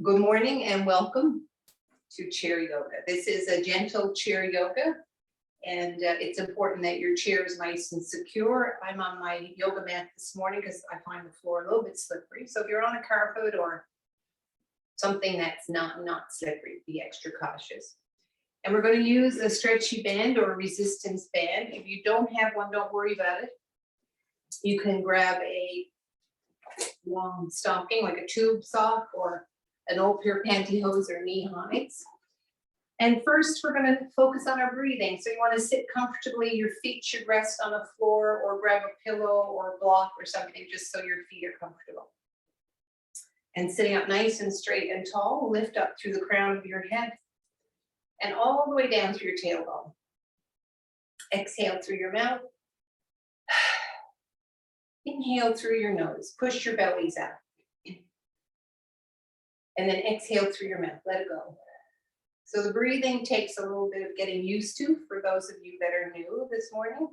Good morning and welcome to chair yoga. This is a gentle chair yoga, and it's important that your chair is nice and secure. I'm on my yoga mat this morning because I find the floor a little bit slippery. So if you're on a carpet or something that's not slippery, be extra cautious. And we're going to use a stretchy band or a resistance band. If you don't have one, don't worry about it. You can grab a long stocking like a tube sock or an old pair of pantyhose or knee highs. And first we're going to focus on our breathing. So you want to sit comfortably. Your feet should rest on a floor or grab a pillow or a block or something just so your feet are comfortable. And sitting up nice and straight and tall, lift up through the crown of your head and all the way down through your tailbone. Exhale through your mouth. Inhale through your nose. Push your bellies out. And then exhale through your mouth. Let it go. So the breathing takes a little bit of getting used to for those of you that are new this morning.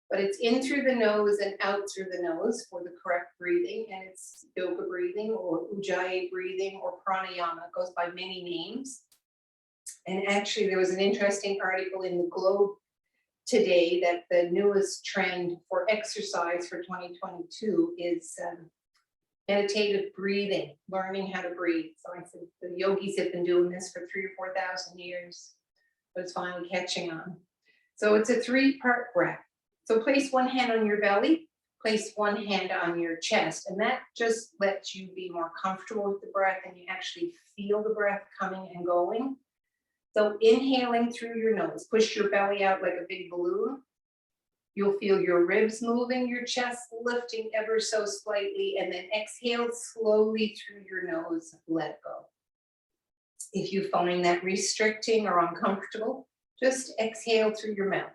But it's in through the nose and out through the nose for the correct breathing. And it's yoga breathing or ujjayi breathing or pranayama. It goes by many names. And actually, there was an interesting article in the Globe today that the newest trend for exercise for 2022 is meditative breathing, learning how to breathe. So I said the yogis have been doing this for 3,000 or 4,000 years, but it's finally catching on. So it's a 3-part breath. So place one hand on your belly, place one hand on your chest, and that just lets you be more comfortable with the breath and you actually feel the breath coming and going. So inhaling through your nose, push your belly out like a big balloon. You'll feel your ribs moving, your chest lifting ever so slightly, and then exhale slowly through your nose, let it go. If you find that restricting or uncomfortable, just exhale through your mouth,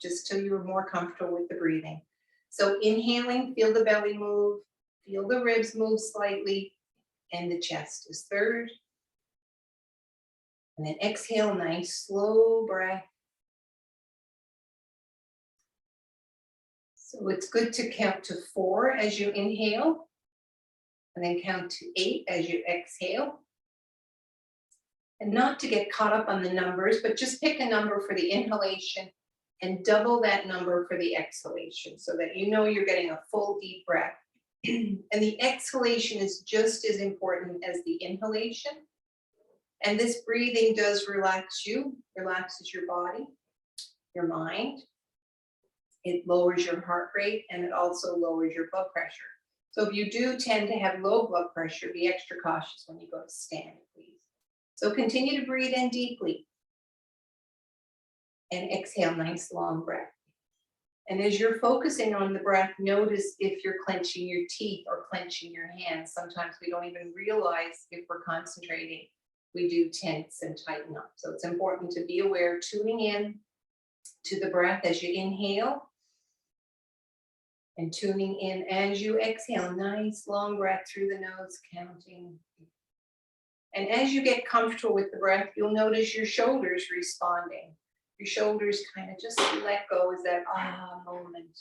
just till you're more comfortable with the breathing. So inhaling, feel the belly move, feel the ribs move slightly, and the chest is third. And then exhale, nice slow breath. So it's good to count to 4 as you inhale, and then count to 8 as you exhale. And not to get caught up on the numbers, but just pick a number for the inhalation and double that number for the exhalation so that you know you're getting a full deep breath. And the exhalation is just as important as the inhalation. And this breathing does relax you, relaxes your body, your mind. It lowers your heart rate and it also lowers your blood pressure. So if you do tend to have low blood pressure, be extra cautious when you go to stand, please. So continue to breathe in deeply and exhale, nice long breath. And as you're focusing on the breath, notice if you're clenching your teeth or clenching your hands. Sometimes we don't even realize if we're concentrating. We do tense and tighten up. So it's important to be aware, tuning in to the breath as you inhale and tuning in as you exhale. Nice long breath through the nose, counting. And as you get comfortable with the breath, you'll notice your shoulders responding. Your shoulders kind of just let go as that moment.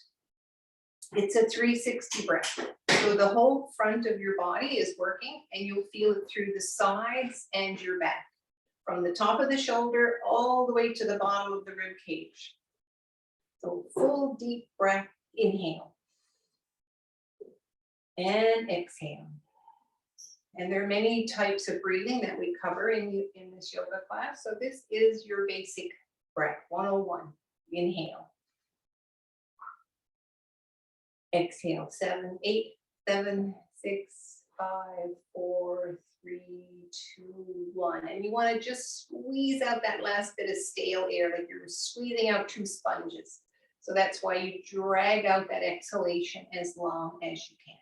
It's a 360 breath. So the whole front of your body is working and you'll feel it through the sides and your back. From the top of the shoulder all the way to the bottom of the rib cage. So full deep breath, inhale. And exhale. And there are many types of breathing that we cover in this yoga class. So this is your basic breath, 101. Inhale. Exhale, 7, 8, 7, 6, 5, 4, 3, 2, 1. And you want to just squeeze out that last bit of stale air, like you're squeezing out 2 sponges. So that's why you drag out that exhalation as long as you can.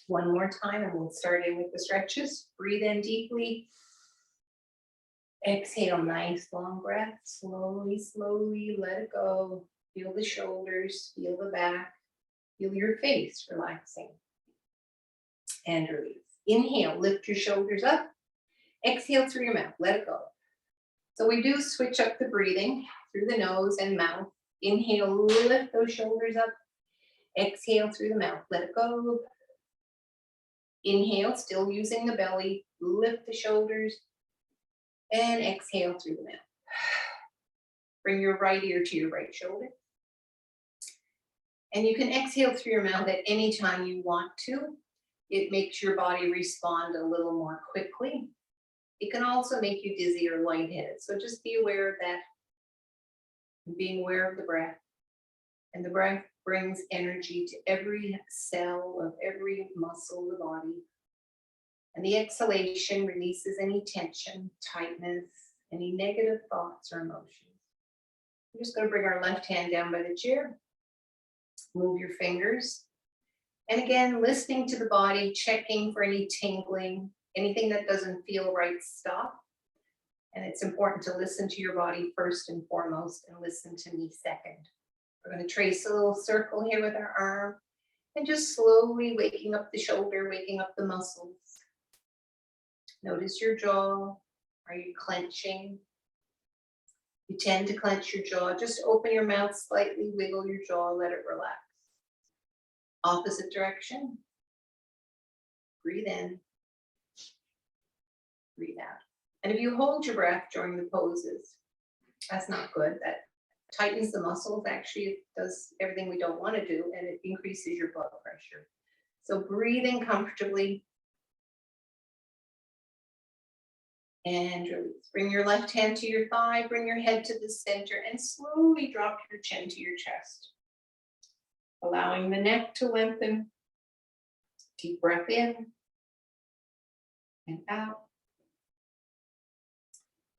One more time, and we'll start in with the stretches. Breathe in deeply. Exhale, nice long breath. Slowly, slowly let it go. Feel the shoulders, feel the back. Feel your face relaxing and release. Inhale, lift your shoulders up. Exhale through your mouth, let it go. So we do switch up the breathing through the nose and mouth. Inhale, lift those shoulders up. Exhale through the mouth, let it go. Inhale, still using the belly, lift the shoulders, and exhale through the mouth. Bring your right ear to your right shoulder. And you can exhale through your mouth at any time you want to. It makes your body respond a little more quickly. It can also make you dizzy or lightheaded. So just be aware of that. Being aware of the breath. And the breath brings energy to every cell of every muscle of the body. And the exhalation releases any tension, tightness, any negative thoughts or emotions. We're just going to bring our left hand down by the chair. Move your fingers. And again, listening to the body, checking for any tingling, anything that doesn't feel right, stop. And it's important to listen to your body first and foremost, and listen to me second. We're going to trace a little circle here with our arm, and just slowly waking up the shoulder, waking up the muscles. Notice your jaw. Are you clenching? You tend to clench your jaw. Just open your mouth slightly, wiggle your jaw, let it relax. Opposite direction. Breathe in. Breathe out. And if you hold your breath during the poses, that's not good. That tightens the muscles. Actually, it does everything we don't want to do, and it increases your blood pressure. So breathing comfortably. And release. Bring your left hand to your thigh, bring your head to the center, and slowly drop your chin to your chest. Allowing the neck to lengthen. Deep breath in and out.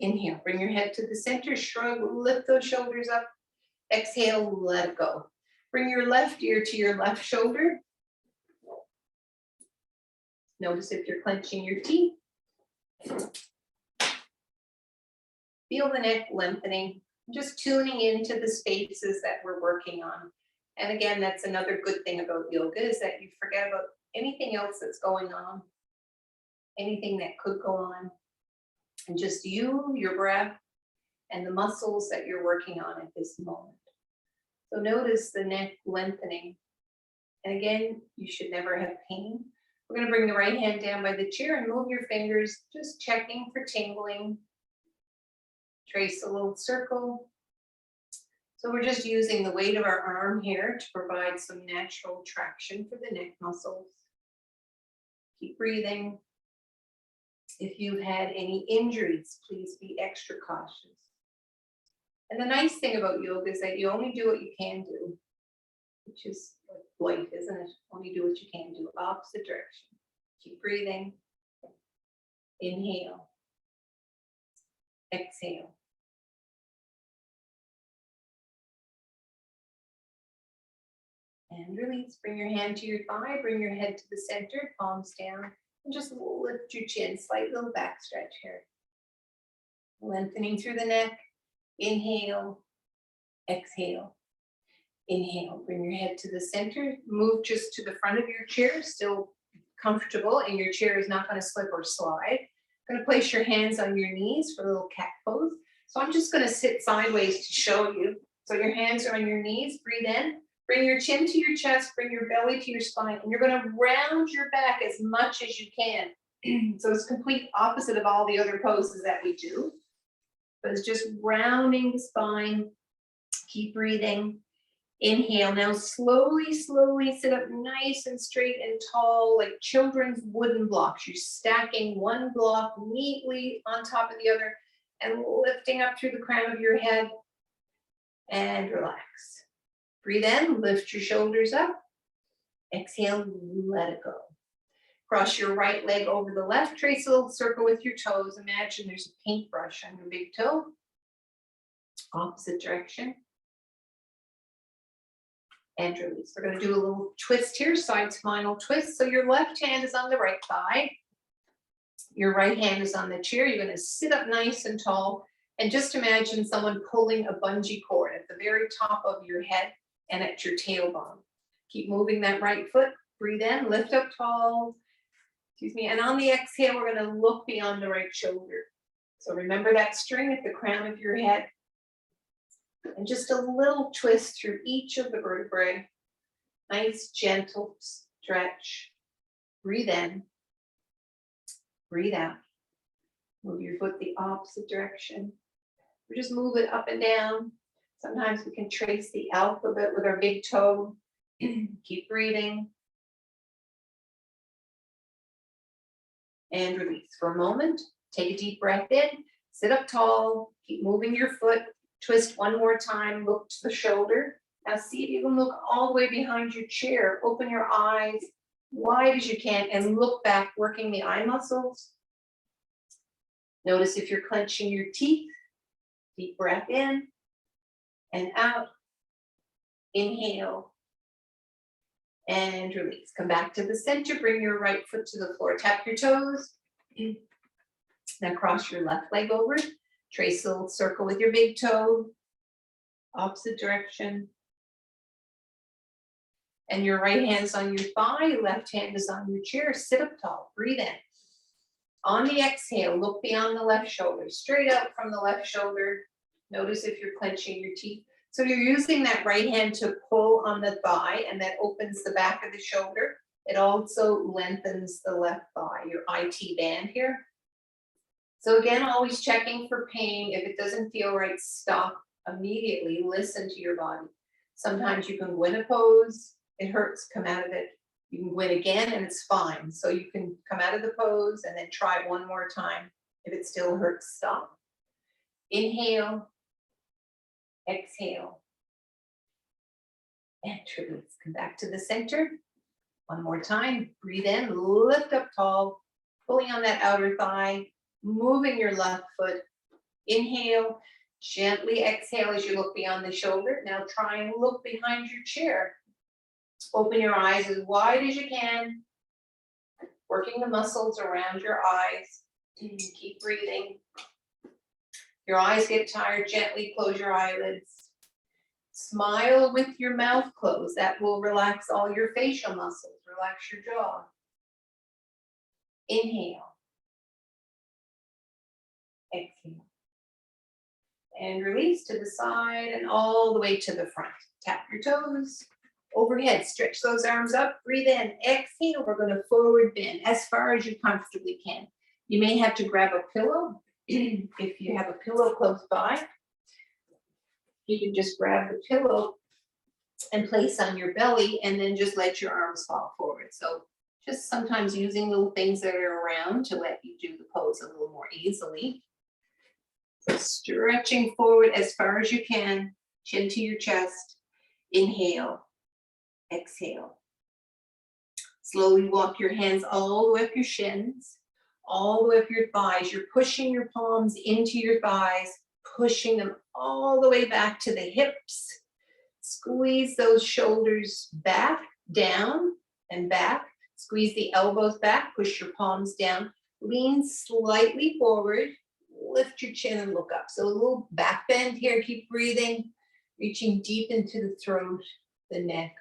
Inhale, bring your head to the center, shrug, lift those shoulders up. Exhale, let it go. Bring your left ear to your left shoulder. Notice if you're clenching your teeth. Feel the neck lengthening, just tuning into the spaces that we're working on. And again, that's another good thing about yoga, is that you forget about anything else that's going on, anything that could go on, and just you, your breath, and the muscles that you're working on at this moment. So notice the neck lengthening. And again, you should never have pain. We're going to bring the right hand down by the chair and move your fingers, just checking for tingling. Trace a little circle. So we're just using the weight of our arm here to provide some natural traction for the neck muscles. Keep breathing. If you've had any injuries, please be extra cautious. And the nice thing about yoga is that you only do what you can do, which is like life, isn't it? Only do what you can do, opposite direction. Keep breathing. Inhale. Exhale. And release. Bring your hand to your thigh, bring your head to the center, palms down, and just lift your chin, slight little back stretch here. Lengthening through the neck. Inhale, exhale. Inhale, bring your head to the center, move just to the front of your chair, still comfortable, and your chair is not going to slip or slide. Going to place your hands on your knees for a little cat pose. So I'm just going to sit sideways to show you. So your hands are on your knees, breathe in. Bring your chin to your chest, bring your belly to your spine, and you're going to round your back as much as you can. So it's complete opposite of all the other poses that we do. But it's just rounding the spine. Keep breathing. Inhale. Now slowly, slowly sit up nice and straight and tall, like children's wooden blocks. You're stacking one block neatly on top of the other and lifting up through the crown of your head. And relax. Breathe in, lift your shoulders up. Exhale, let it go. Cross your right leg over the left. Trace a little circle with your toes. Imagine there's a paintbrush on your big toe. Opposite direction. And release. We're going to do a little twist here, side spinal twist. So your left hand is on the right thigh. Your right hand is on the chair. You're going to sit up nice and tall. And just imagine someone pulling a bungee cord at the very top of your head and at your tailbone. Keep moving that right foot. Breathe in, lift up tall. Excuse me. And on the exhale, we're going to look beyond the right shoulder. So remember that string at the crown of your head. And just a little twist through each of the vertebrae. Nice, gentle stretch. Breathe in. Breathe out. Move your foot the opposite direction. Or just move it up and down. Sometimes we can trace the alphabet with our big toe. Keep breathing. And release for a moment. Take a deep breath in. Sit up tall. Keep moving your foot. Twist one more time. Look to the shoulder. Now see if you can look all the way behind your chair. Open your eyes wide as you can and look back, working the eye muscles. Notice if you're clenching your teeth. Deep breath in and out. Inhale and release. Come back to the center. Bring your right foot to the floor. Tap your toes. Now cross your left leg over. Trace a little circle with your big toe. Opposite direction. And your right hand is on your thigh. Left hand is on your chair. Sit up tall. Breathe in. On the exhale, look beyond the left shoulder. Straight up from the left shoulder. Notice if you're clenching your teeth. So you're using that right hand to pull on the thigh, and that opens the back of the shoulder. It also lengthens the left thigh, your IT band here. So again, always checking for pain. If it doesn't feel right, stop immediately. Listen to your body. Sometimes you can go in a pose. It hurts, come out of it. You can go in again and it's fine. So you can come out of the pose and then try one more time. If it still hurts, stop. Inhale. Exhale. And release. Come back to the center. One more time. Breathe in, lift up tall, pulling on that outer thigh, moving your left foot. Inhale, gently exhale as you look beyond the shoulder. Now try and look behind your chair. Open your eyes as wide as you can, working the muscles around your eyes. Keep breathing. Your eyes get tired, gently close your eyelids. Smile with your mouth closed. That will relax all your facial muscles, relax your jaw. Inhale. Exhale. And release to the side and all the way to the front. Tap your toes. Overhead, stretch those arms up. Breathe in. Exhale. We're going to forward bend as far as you comfortably can. You may have to grab a pillow. If you have a pillow close by, you can just grab the pillow and place on your belly and then just let your arms fall forward. So just sometimes using little things that are around to let you do the pose a little more easily. So stretching forward as far as you can, chin to your chest. Inhale, exhale. Slowly walk your hands all the way up your shins, all the way up your thighs. You're pushing your palms into your thighs, pushing them all the way back to the hips. Squeeze those shoulders back, down, and back. Squeeze the elbows back, push your palms down. Lean slightly forward, lift your chin and look up. So a little back bend here, keep breathing. Reaching deep into the throat, the neck,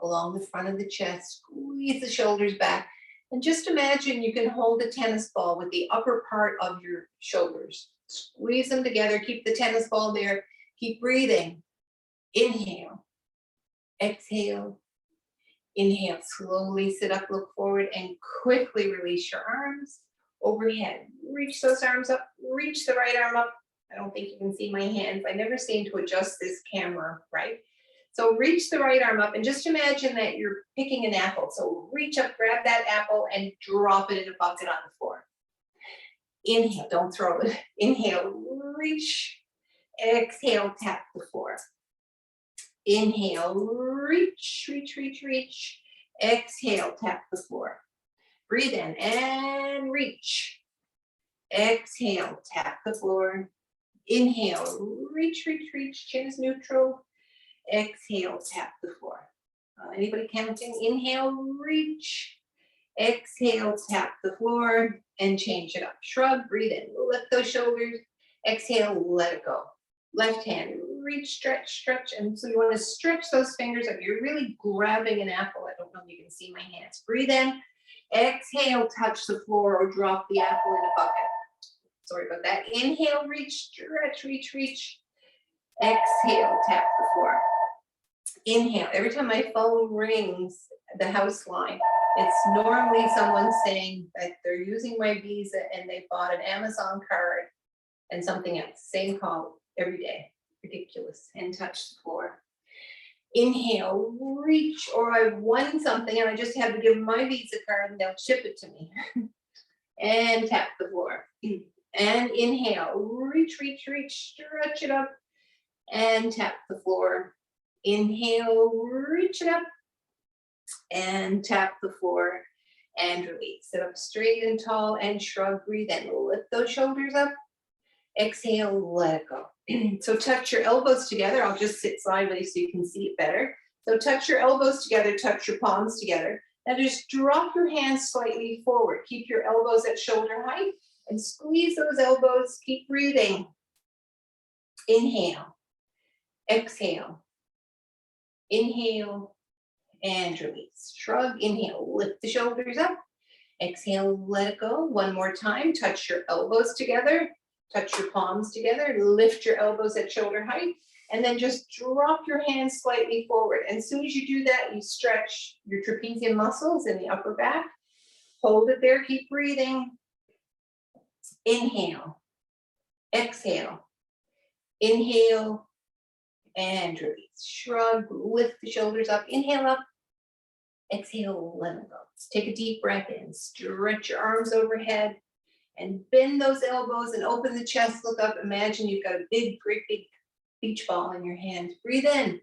along the front of the chest. Squeeze the shoulders back. And just imagine you can hold a tennis ball with the upper part of your shoulders. Squeeze them together, keep the tennis ball there. Keep breathing. Inhale, exhale, inhale. Slowly sit up, look forward, and quickly release your arms overhead. Reach those arms up, reach the right arm up. I don't think you can see my hands. I never seem to adjust this camera, right? So reach the right arm up and just imagine that you're picking an apple. So reach up, grab that apple and drop it in a bucket on the floor. Inhale, don't throw it. Inhale, reach. Exhale, tap the floor. Inhale, reach, reach, reach, reach. Exhale, tap the floor. Breathe in and reach. Exhale, tap the floor. Inhale, reach, reach, reach. Chin is neutral. Exhale, tap the floor. Anybody counting? Inhale, reach. Exhale, tap the floor and change it up. Shrug, breathe in, lift those shoulders. Exhale, let it go. Left hand, reach, stretch, stretch. And so you want to stretch those fingers up. You're really grabbing an apple. I don't know if you can see my hands. Breathe in. Exhale, touch the floor or drop the apple in a bucket. Sorry about that. Inhale, reach, stretch, reach, reach. Exhale, tap the floor. Inhale. Every time my phone rings, the house line, It's normally someone saying that they're using my visa and they bought an Amazon card and something else, same call every day. Ridiculous. And touch the floor. Inhale, reach, or I've won something and I just have to give them my Visa card and they'll ship it to me. And tap the floor. And inhale, reach, reach, reach, stretch it up and tap the floor. Inhale, reach it up and tap the floor and release. Sit up straight and tall and shrug, breathe in, lift those shoulders up. Exhale, let it go. So touch your elbows together. I'll just sit sideways so you can see it better. So touch your elbows together, touch your palms together. Now just drop your hands slightly forward. Keep your elbows at shoulder height and squeeze those elbows. Keep breathing. Inhale, exhale, inhale, and release. Shrug, inhale, lift the shoulders up. Exhale, let it go. One more time, touch your elbows together. Touch your palms together, lift your elbows at shoulder height, and then just drop your hands slightly forward. And as soon as you do that, you stretch your trapezium muscles in the upper back. Hold it there, keep breathing. Inhale, exhale, inhale, and release. Shrug, lift the shoulders up, inhale up, exhale, let it go. Let's take a deep breath in, stretch your arms overhead, and bend those elbows and open the chest, look up. Imagine you've got a big, great big beach ball in your hand. Breathe in.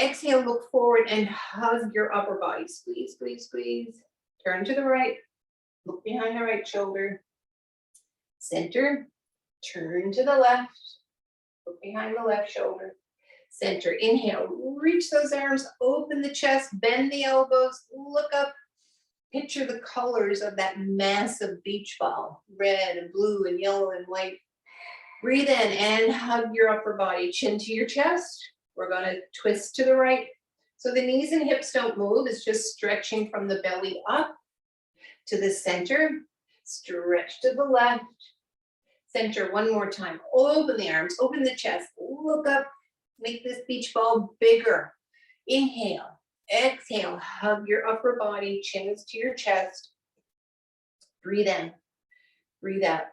Exhale, look forward and hug your upper body. Squeeze, squeeze, squeeze. Turn to the right. Look behind the right shoulder. Center. Turn to the left. Look behind the left shoulder. Center. Inhale. Reach those arms. Open the chest. Bend the elbows. Look up. Picture the colors of that massive beach ball, red and blue and yellow and white. Breathe in and hug your upper body, chin to your chest. We're going to twist to the right. So the knees and hips don't move. It's just stretching from the belly up to the center. Stretch to the left. Center one more time. Open the arms, open the chest. Look up. Make this beach ball bigger. Inhale. Exhale, hug your upper body, chin is to your chest. Breathe in, breathe out,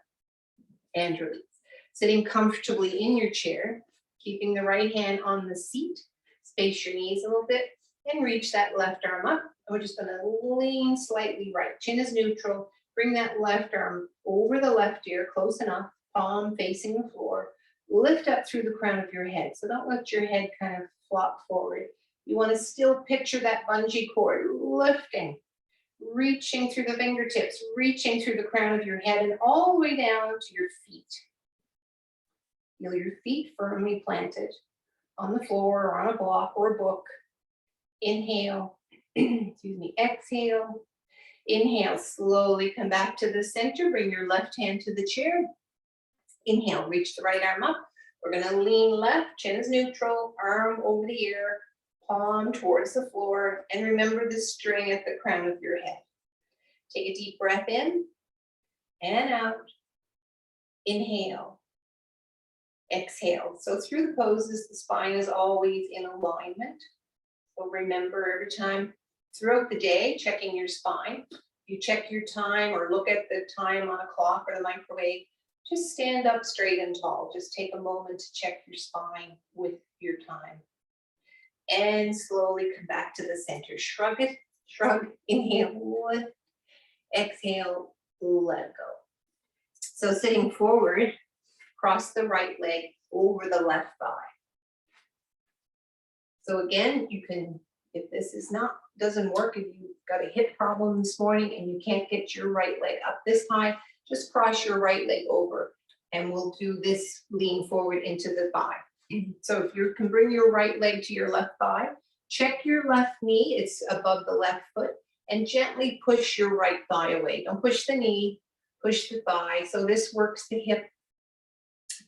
and release. Sitting comfortably in your chair, keeping the right hand on the seat. Space your knees a little bit and reach that left arm up. And we're just going to lean slightly right. Chin is neutral. Bring that left arm over the left ear, close enough, palm facing the floor. Lift up through the crown of your head. So don't let your head kind of flop forward. You want to still picture that bungee cord, lifting, reaching through the fingertips, reaching through the crown of your head and all the way down to your feet. Feel your feet firmly planted on the floor or on a block or a book. Inhale, excuse me, exhale. Inhale, slowly come back to the center. Bring your left hand to the chair. Inhale, reach the right arm up. We're going to lean left, chin is neutral, arm over the ear. Palm towards the floor, and remember the string at the crown of your head. Take a deep breath in and out. Inhale, exhale. So through the poses, the spine is always in alignment. So remember every time throughout the day, checking your spine. You check your time or look at the time on a clock or the microwave. Just stand up straight and tall. Just take a moment to check your spine with your time. And slowly come back to the center. Shrug it, shrug, inhale, lift, exhale, let it go. So sitting forward, cross the right leg over the left thigh. So again, you can, if this doesn't work, if you've got a hip problem this morning and you can't get your right leg up this high, just cross your right leg over and we'll do this lean forward into the thigh. So if you can bring your right leg to your left thigh, check your left knee, it's above the left foot, and gently push your right thigh away. Don't push the knee, push the thigh. So this works the hip.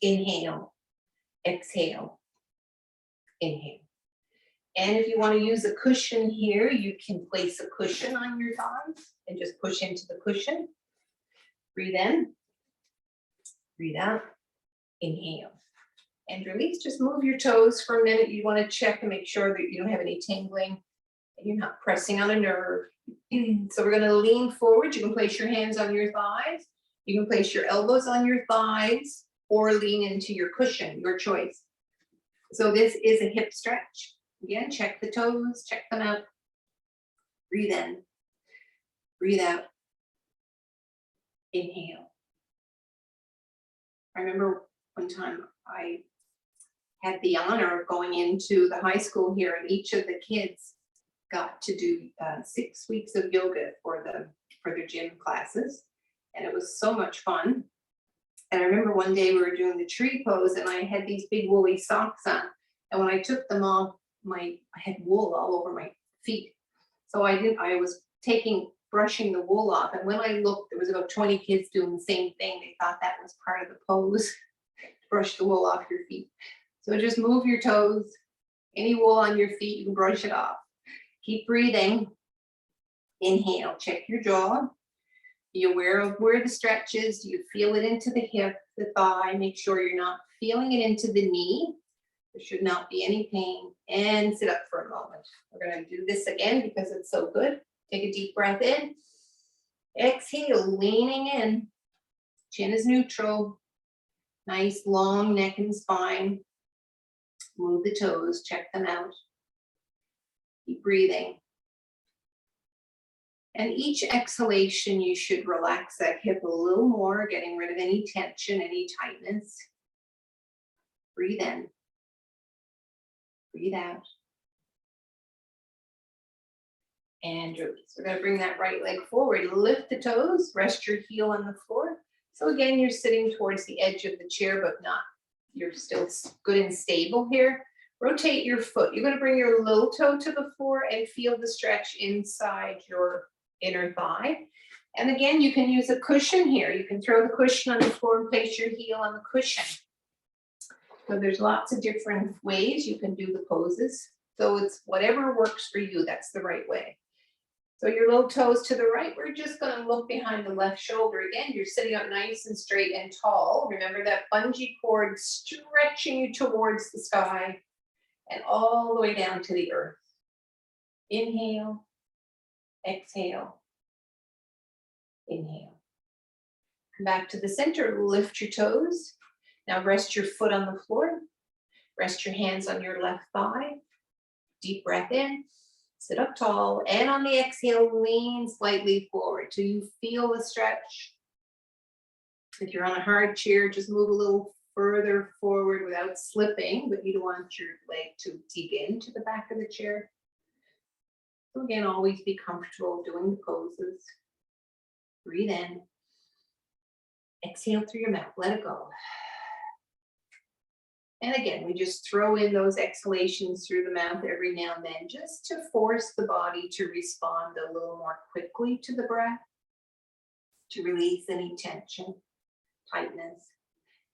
Inhale, exhale, inhale. And if you want to use a cushion here, you can place a cushion on your thighs and just push into the cushion. Breathe in, breathe out, inhale. And release, just move your toes for a minute. You want to check and make sure that you don't have any tingling and you're not pressing on a nerve. So we're going to lean forward. You can place your hands on your thighs. You can place your elbows on your thighs or lean into your cushion, your choice. So this is a hip stretch. Again, check the toes, check them out. Breathe in, breathe out. Inhale. I remember one time I had the honor of going into the high school here, and each of the kids got to do 6 weeks of yoga for their gym classes, and it was so much fun. And I remember one day we were doing the tree pose, and I had these big woolly socks on, and when I took them off, I had wool all over my feet. So I was brushing the wool off, and when I looked, there was about 20 kids doing the same thing. They thought that was part of the pose, brush the wool off your feet. So just move your toes. Any wool on your feet, you can brush it off. Keep breathing. Inhale, check your jaw. Be aware of where the stretch is. Do you feel it into the hip, the thigh? Make sure you're not feeling it into the knee. There should not be any pain. And sit up for a moment. We're going to do this again because it's so good. Take a deep breath in. Exhale, leaning in. Chin is neutral. Nice long neck and spine. Move the toes, check them out. Keep breathing. And each exhalation, you should relax that hip a little more, getting rid of any tension, any tightness. Breathe in. Breathe out. And release. We're going to bring that right leg forward. Lift the toes, rest your heel on the floor. So again, you're sitting towards the edge of the chair, but you're still good and stable here. Rotate your foot. You're going to bring your little toe to the floor and feel the stretch inside your inner thigh. And again, you can use a cushion here. You can throw the cushion on the floor and place your heel on the cushion. So there's lots of different ways you can do the poses. So it's whatever works for you, that's the right way. So your little toes to the right, we're just going to look behind the left shoulder. Again, you're sitting up nice and straight and tall. Remember that bungee cord stretching you towards the sky and all the way down to the earth. Inhale, exhale, inhale. Come back to the center, lift your toes. Now rest your foot on the floor. Rest your hands on your left thigh. Deep breath in. Sit up tall, and on the exhale, lean slightly forward till you feel the stretch. If you're on a hard chair, just move a little further forward without slipping, but you don't want your leg to dig into the back of the chair. So again, always be comfortable doing the poses. Breathe in. Exhale through your mouth, let it go. And again, we just throw in those exhalations through the mouth every now and then, just to force the body to respond a little more quickly to the breath, to release any tension, tightness.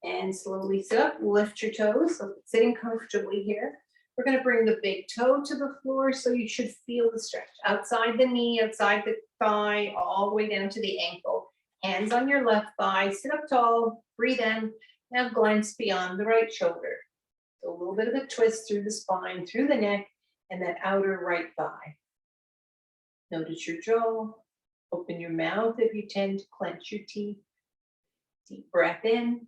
And slowly sit up, lift your toes, so sitting comfortably here. We're going to bring the big toe to the floor, so you should feel the stretch outside the knee, outside the thigh, all the way down to the ankle. Hands on your left thigh, sit up tall, breathe in. Now glance beyond the right shoulder. So a little bit of a twist through the spine, through the neck, and that outer right thigh. Notice your jaw. Open your mouth if you tend to clench your teeth. Deep breath in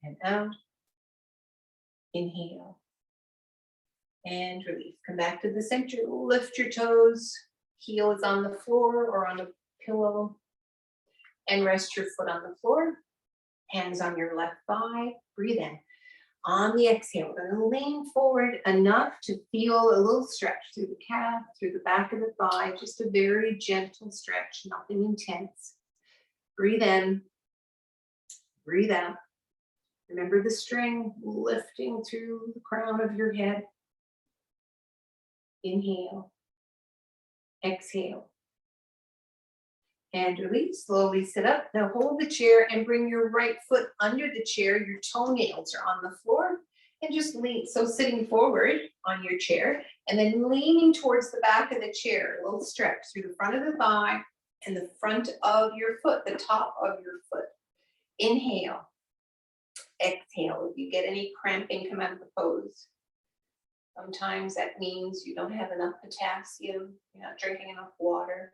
and out. Inhale and release. Come back to the center. Lift your toes. Heel is on the floor or on a pillow. And rest your foot on the floor. Hands on your left thigh. Breathe in. On the exhale, we're going to lean forward enough to feel a little stretch through the calf, through the back of the thigh. Just a very gentle stretch, nothing intense. Breathe in. Breathe out. Remember the string lifting through the crown of your head. Inhale. Exhale. And release. Slowly sit up. Now hold the chair and bring your right foot under the chair. Your toenails are on the floor. And just lean. So sitting forward on your chair and then leaning towards the back of the chair. A little stretch through the front of the thigh and the front of your foot, the top of your foot. Inhale. Exhale. If you get any cramping, come out of the pose. Sometimes that means you don't have enough potassium, you're not drinking enough water.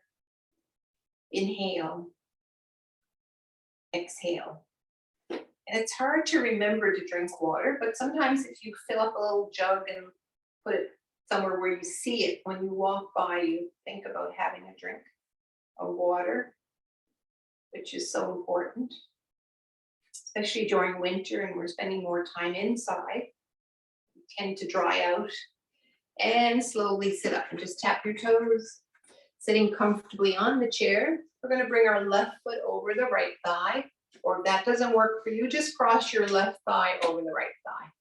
Inhale, exhale. And it's hard to remember to drink water, but sometimes if you fill up a little jug and put it somewhere where you see it, when you walk by, you think about having a drink of water, which is so important, especially during winter and we're spending more time inside. You tend to dry out. And slowly sit up and just tap your toes, sitting comfortably on the chair. We're going to bring our left foot over the right thigh, or if that doesn't work for you, just cross your left thigh over the right thigh.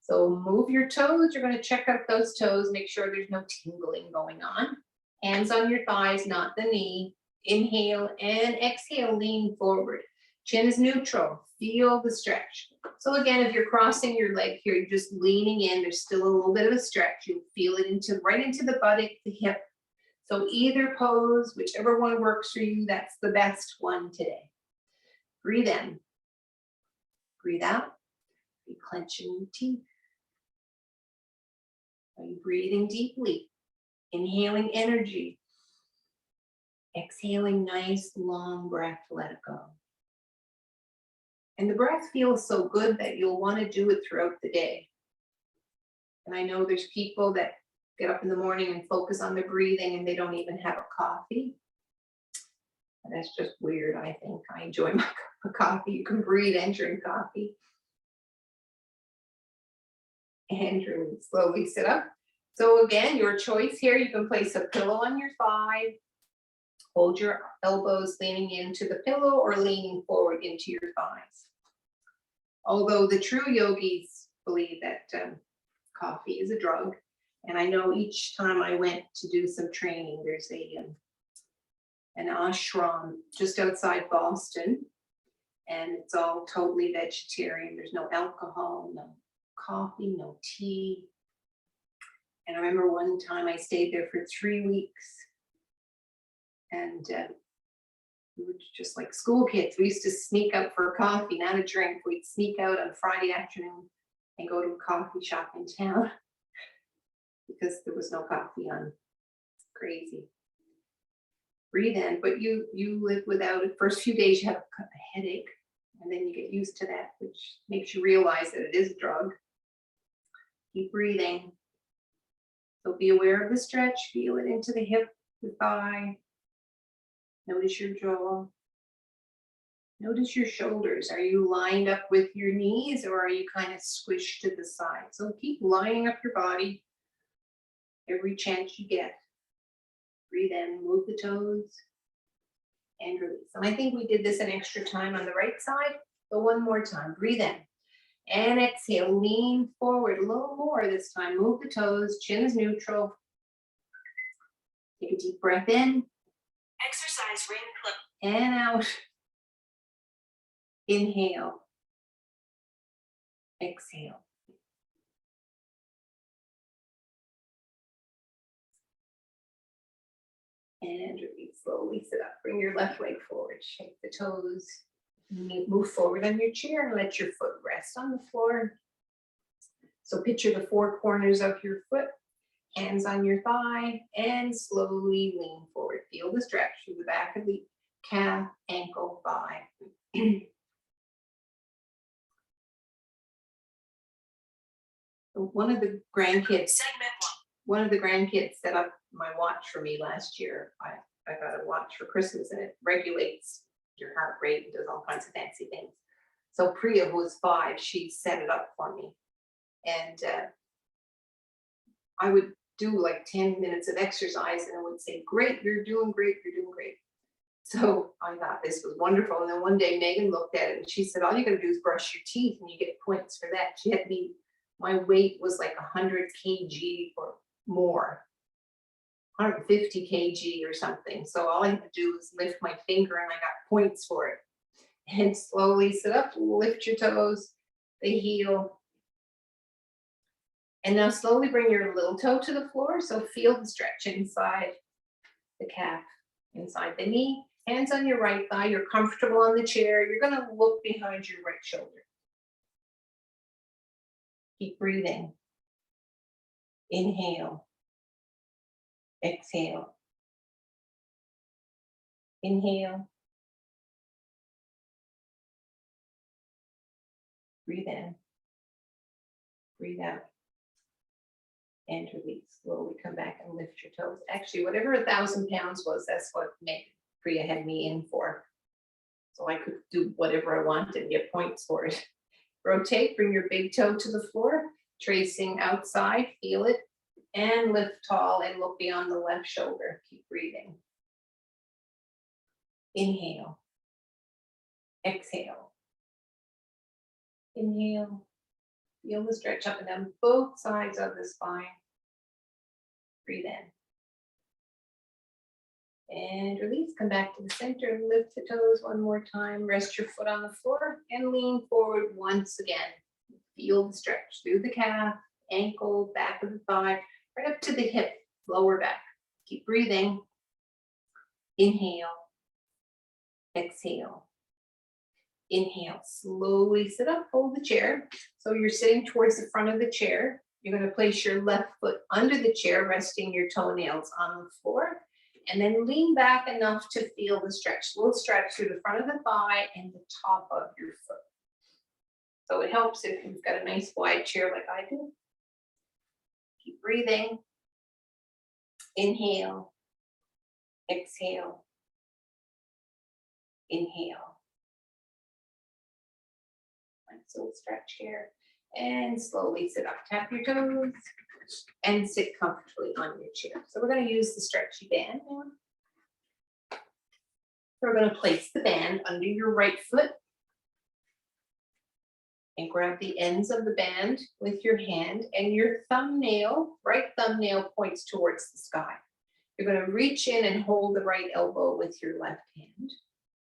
So move your toes. You're going to check out those toes, make sure there's no tingling going on. Hands on your thighs, not the knee. Inhale and exhale, lean forward. Chin is neutral. Feel the stretch. So again, if you're crossing your leg here, you're just leaning in, there's still a little bit of a stretch. You'll feel it right into the buttock, the hip. So either pose, whichever one works for you, that's the best one today. Breathe in. Breathe out. Are you clenching your teeth? Are you breathing deeply? Inhaling energy. Exhaling nice, long breath, let it go. And the breath feels so good that you'll want to do it throughout the day. And I know there's people that get up in the morning and focus on their breathing and they don't even have a coffee. And that's just weird, I think. I enjoy my cup of coffee. You can breathe and drink coffee. And really slowly sit up. So again, your choice here, you can place a pillow on your thigh. Hold your elbows leaning into the pillow or leaning forward into your thighs. Although the true yogis believe that coffee is a drug. And I know each time I went to do some training, there's an ashram just outside Boston. And it's all totally vegetarian. There's no alcohol, no coffee, no tea. And I remember one time I stayed there for 3 weeks. And we were just like school kids. We used to sneak out for a coffee, not a drink. We'd sneak out on Friday afternoon and go to a coffee shop in town because there was no coffee on. It's crazy. Breathe in, but you live without it. First few days you have a headache, and then you get used to that, which makes you realize that it is a drug. Keep breathing. So be aware of the stretch. Feel it into the hip, the thigh. Notice your jaw. Notice your shoulders. Are you lined up with your knees or are you kind of squished to the side? So keep lining up your body every chance you get. Breathe in, move the toes, and release. And I think we did this an extra time on the right side. So one more time. Breathe in and exhale. Lean forward a little more this time. Move the toes. Chin is neutral. Take a deep breath in. Exercise ring clip. And out. Inhale. Exhale. And release. Slowly sit up. Bring your left leg forward. Shake the toes. Move forward on your chair and let your foot rest on the floor. So picture the four corners of your foot. Hands on your thigh and slowly lean forward. Feel the stretch through the back of the calf, ankle, thigh. One of the grandkids set up my watch for me last year. I got a watch for Christmas and it regulates your heart rate and does all kinds of fancy things. So Priya, who was 5, she set it up for me. And I would do like 10 minutes of exercise and it would say, great, you're doing great, you're doing great. So I thought this was wonderful. And then one day Megan looked at it and she said, all you gotta do is brush your teeth and you get points for that. She had me, my weight was like 100 kg or more, 150 kg or something. So all I had to do was lift my finger and I got points for it. And slowly sit up, lift your toes, the heel. And now slowly bring your little toe to the floor. So feel the stretch inside the calf, inside the knee. Hands on your right thigh. You're comfortable on the chair. You're going to look behind your right shoulder. Keep breathing. Inhale. Exhale. Inhale. Breathe in. Breathe out. And release. Slowly come back and lift your toes. Actually, whatever 1,000 pounds was, that's what Priya had me in for. So I could do whatever I want and get points for it. Rotate, bring your big toe to the floor, tracing outside, feel it, and lift tall and look beyond the left shoulder. Keep breathing. Inhale. Exhale. Inhale. Feel the stretch up and down both sides of the spine. Breathe in. And release. Come back to the center and lift the toes one more time. Rest your foot on the floor and lean forward once again. Feel the stretch through the calf, ankle, back of the thigh, right up to the hip, lower back. Keep breathing. Inhale. Exhale. Inhale, slowly sit up, hold the chair. So you're sitting towards the front of the chair. You're going to place your left foot under the chair, resting your toenails on the floor. And then lean back enough to feel the stretch. A little stretch through the front of the thigh and the top of your foot. So it helps if you've got a nice wide chair like I do. Keep breathing. Inhale. Exhale. Inhale. Nice little stretch here. And slowly sit up. Tap your toes and sit comfortably on your chair. So we're going to use the stretchy band now. We're going to place the band under your right foot and grab the ends of the band with your hand, and your thumbnail, right thumbnail, points towards the sky. You're going to reach in and hold the right elbow with your left hand.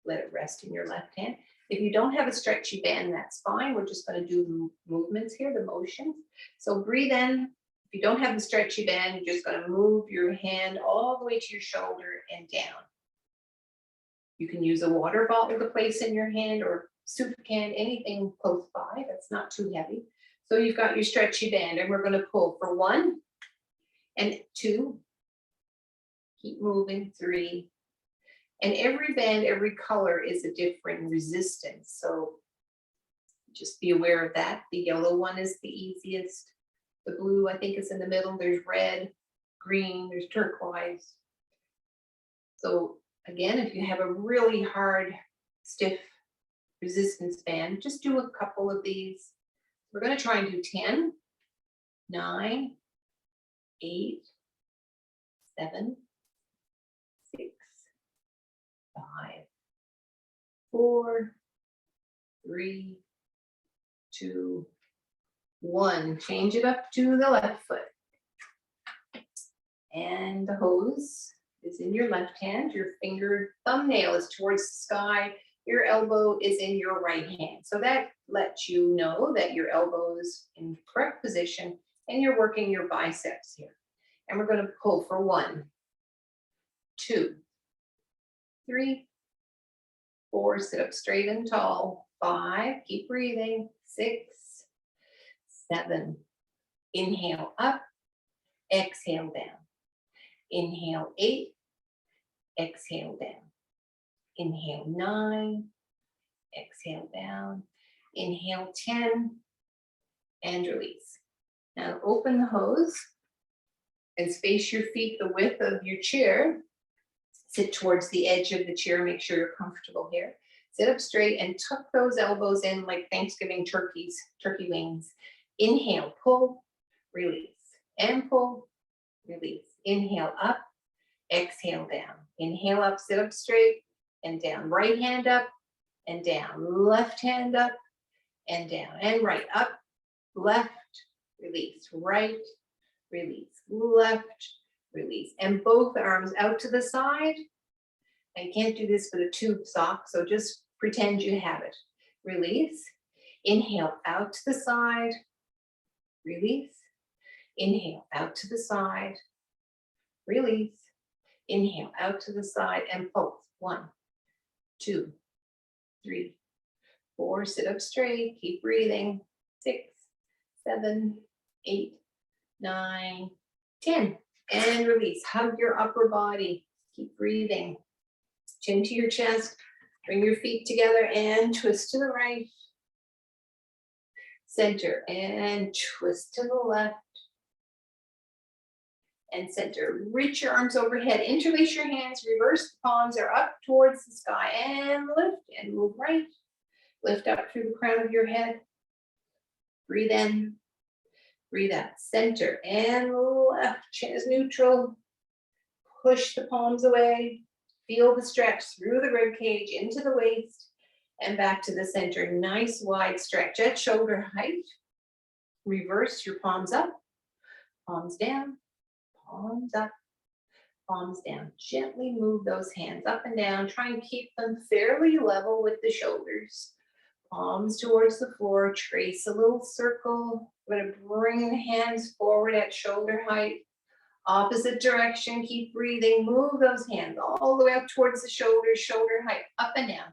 Let it rest in your left hand. If you don't have a stretchy band, that's fine. We're just going to do movements here, the motions. So breathe in. If you don't have the stretchy band, you're just going to move your hand all the way to your shoulder and down. You can use a water bottle to place in your hand, or soup can, anything close by that's not too heavy. So you've got your stretchy band, and we're going to pull for 1 and 2. Keep moving, 3. And every band, every color is a different resistance. So just be aware of that. The yellow one is the easiest. The blue, I think, is in the middle. There's red, green, there's turquoise. So again, if you have a really hard, stiff resistance band, just do a couple of these. We're going to try and do 10, 9, 8, 7, 6, 5, 4, 3, 2, 1. Change it up to the left foot. And the hose is in your left hand. Your finger thumbnail is towards the sky. Your elbow is in your right hand. So that lets you know that your elbow is in the correct position and you're working your biceps here. And we're going to pull for 1, 2, 3, 4, sit up straight and tall. 5, keep breathing. 6, 7, inhale up, exhale down. Inhale 8, exhale down. Inhale 9, exhale down. Inhale 10, and release. Now open the hose and space your feet the width of your chair. Sit towards the edge of the chair, make sure you're comfortable here. Sit up straight and tuck those elbows in like Thanksgiving turkey wings. Inhale, pull, release, and pull, release. Inhale up, exhale down. Inhale up, sit up straight and down. Right hand up and down. Left hand up and down. And right, up, left, release, right, release, left, release. And both arms out to the side. I can't do this with a tube sock, so just pretend you have it. Release. Inhale out to the side. Release. Inhale out to the side. Release. Inhale out to the side and pulse. 1, 2, 3, 4. Sit up straight. Keep breathing. 6, 7, 8, 9, 10. And release. Hug your upper body. Keep breathing. Chin to your chest. Bring your feet together and twist to the right. Center and twist to the left. And center. Reach your arms overhead. Interlace your hands. Reverse the palms are up towards the sky. And lift and move right. Lift up through the crown of your head. Breathe in. Breathe out. Center and left. Chin is neutral. Push the palms away. Feel the stretch through the rib cage into the waist and back to the center. Nice wide stretch at shoulder height. Reverse your palms up, palms down, palms up, palms down. Gently move those hands up and down. Try and keep them fairly level with the shoulders. Palms towards the floor. Trace a little circle. We're going to bring the hands forward at shoulder height. Opposite direction, keep breathing. Move those hands all the way up towards the shoulders, shoulder height, up and down.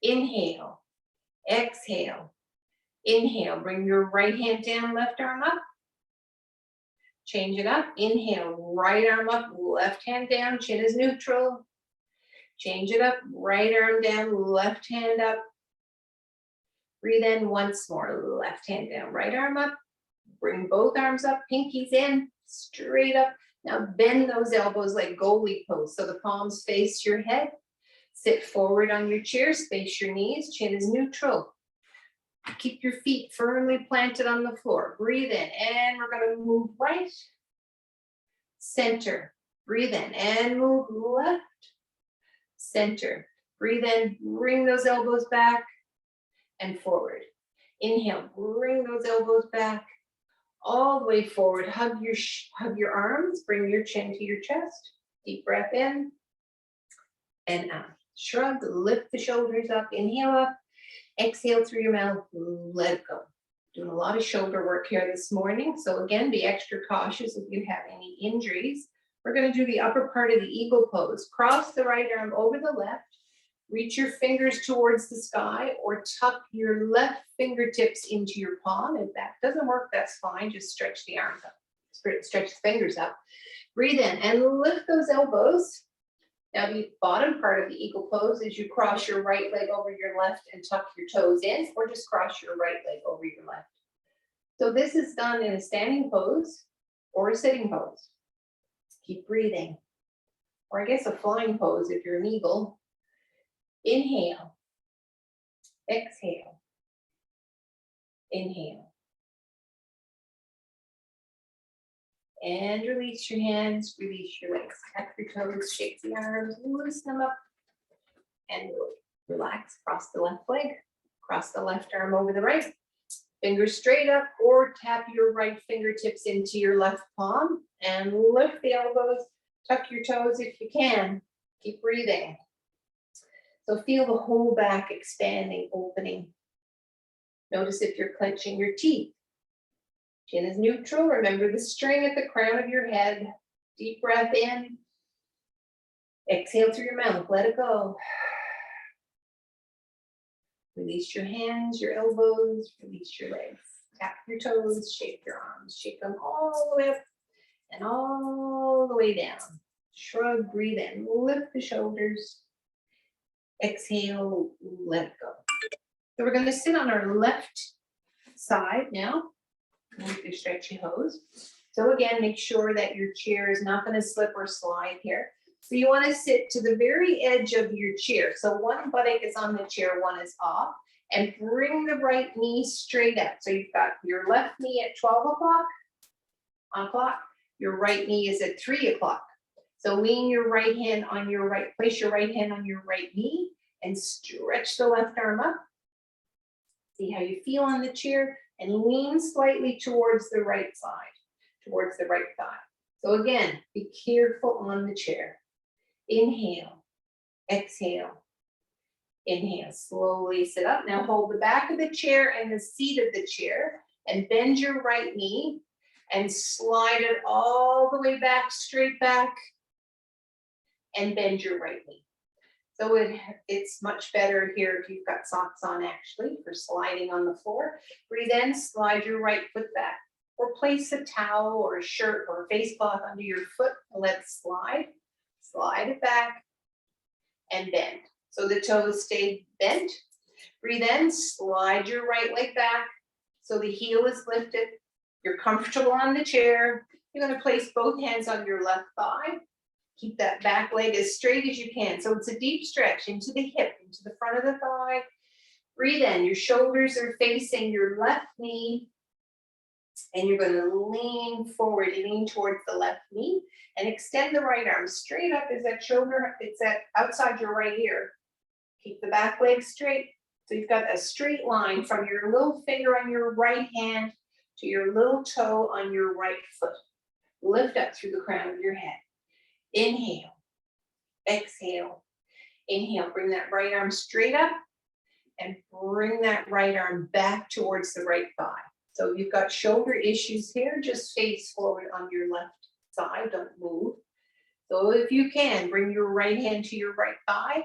Inhale, exhale, inhale. Bring your right hand down, left arm up. Change it up. Inhale, right arm up, left hand down, chin is neutral. Change it up, right arm down, left hand up. Breathe in once more, left hand down, right arm up. Bring both arms up, pinkies in. Straight up. Now bend those elbows like goalie pose. So the palms face your head. Sit forward on your chair, space your knees, chin is neutral. Keep your feet firmly planted on the floor. Breathe in and we're going to move right. Center. Breathe in and move left. Center. Breathe in, bring those elbows back and forward. Inhale, bring those elbows back. All the way forward, hug your arms, bring your chin to your chest. Deep breath in and out. Shrug, lift the shoulders up, inhale up, exhale through your mouth, let it go. Doing a lot of shoulder work here this morning. So again, be extra cautious if you have any injuries. We're going to do the upper part of the eagle pose. Cross the right arm over the left. Reach your fingers towards the sky or tuck your left fingertips into your palm. If that doesn't work, that's fine. Just stretch the arms up, stretch the fingers up. Breathe in and lift those elbows. Now the bottom part of the eagle pose is you cross your right leg over your left and tuck your toes in, or just cross your right leg over your left. So this is done in a standing pose or a sitting pose. Keep breathing. Or I guess a flying pose if you're an eagle. Inhale, exhale, inhale. And release your hands, release your legs. Tap your toes, shake the arms, loosen them up, and relax. Cross the left leg, cross the left arm over the right. Fingers straight up, or tap your right fingertips into your left palm and lift the elbows. Tuck your toes if you can. Keep breathing. So feel the whole back expanding, opening. Notice if you're clenching your teeth. Chin is neutral. Remember the string at the crown of your head. Deep breath in. Exhale through your mouth. Let it go. Release your hands, your elbows, release your legs. Tap your toes, shake your arms. Shake them all the way up and all the way down. Shrug, breathe in. Lift the shoulders. Exhale, let it go. So we're going to sit on our left side now with your stretchy hose. So again, make sure that your chair is not going to slip or slide here. So you want to sit to the very edge of your chair. So one buttock is on the chair, one is off, and bring the right knee straight up. So you've got your left knee at 12 o'clock, on clock. Your right knee is at 3 o'clock. So lean your right hand on your right, place your right hand on your right knee and stretch the left arm up. See how you feel on the chair and lean slightly towards the right side, towards the right thigh. So again, be careful on the chair. Inhale, exhale, inhale, slowly sit up. Now hold the back of the chair and the seat of the chair and bend your right knee and slide it all the way back, straight back, and bend your right knee. So it's much better here if you've got socks on actually for sliding on the floor. Breathe in, slide your right foot back. or place a towel or a shirt or a face cloth under your foot and let it slide. Slide it back and bend. So the toes stay bent. Breathe in, slide your right leg back so the heel is lifted. You're comfortable on the chair. You're going to place both hands on your left thigh. Keep that back leg as straight as you can. So it's a deep stretch into the hip, into the front of the thigh. Breathe in. Your shoulders are facing your left knee. And you're going to lean forward, lean towards the left knee, and extend the right arm straight up as that shoulder, it's at outside your right ear. Keep the back leg straight. So you've got a straight line from your little finger on your right hand to your little toe on your right foot. Lift up through the crown of your head. Inhale, exhale, inhale. Bring that right arm straight up and bring that right arm back towards the right thigh. So if you've got shoulder issues here, just face forward on your left side, don't move. So if you can, bring your right hand to your right thigh,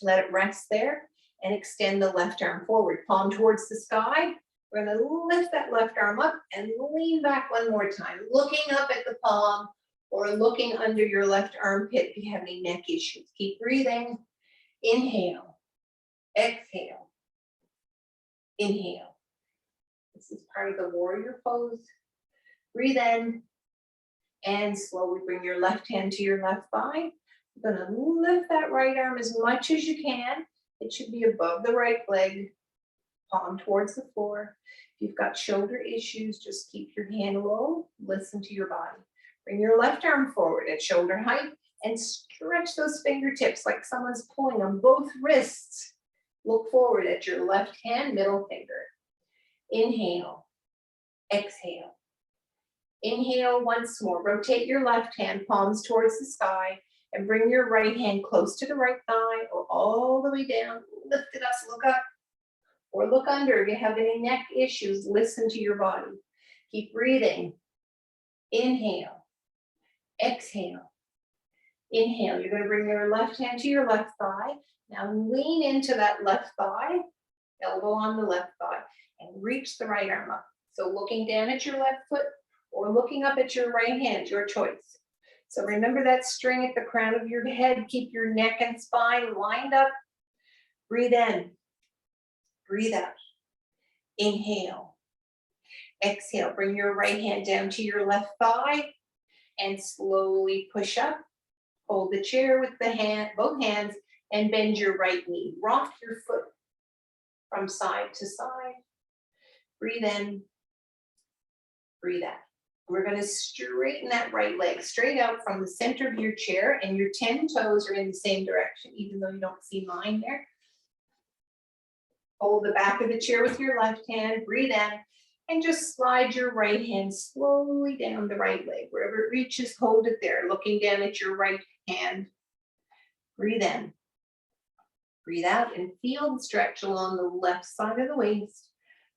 let it rest there, and extend the left arm forward, palm towards the sky. We're gonna lift that left arm up and lean back one more time, looking up at the palm or looking under your left armpit if you have any neck issues. Keep breathing. Inhale, exhale, inhale. This is part of the warrior pose. Breathe in and slowly bring your left hand to your left thigh. You're gonna lift that right arm as much as you can. It should be above the right leg, palm towards the floor. If you've got shoulder issues, just keep your hand low, listen to your body. Bring your left arm forward at shoulder height and stretch those fingertips like someone's pulling on both wrists. Look forward at your left hand, middle finger. Inhale, exhale. Inhale once more. Rotate your left hand, palms towards the sky, and bring your right hand close to the right thigh or all the way down. Lift it up, look up, or look under. If you have any neck issues, listen to your body. Keep breathing. Inhale, exhale. Inhale. You're going to bring your left hand to your left thigh. Now lean into that left thigh, elbow on the left thigh, and reach the right arm up. So looking down at your left foot or looking up at your right hand, your choice. So remember that string at the crown of your head. Keep your neck and spine lined up. Breathe in. Breathe out. Inhale. Exhale. Bring your right hand down to your left thigh and slowly push up. Hold the chair with the hand, both hands, and bend your right knee. Rock your foot from side to side. Breathe in. Breathe out. We're going to straighten that right leg straight out from the center of your chair, and your 10 toes are in the same direction, even though you don't see mine there. Hold the back of the chair with your left hand, breathe in, and just slide your right hand slowly down the right leg. Wherever it reaches, hold it there, looking down at your right hand. Breathe in. Breathe out and feel the stretch along the left side of the waist,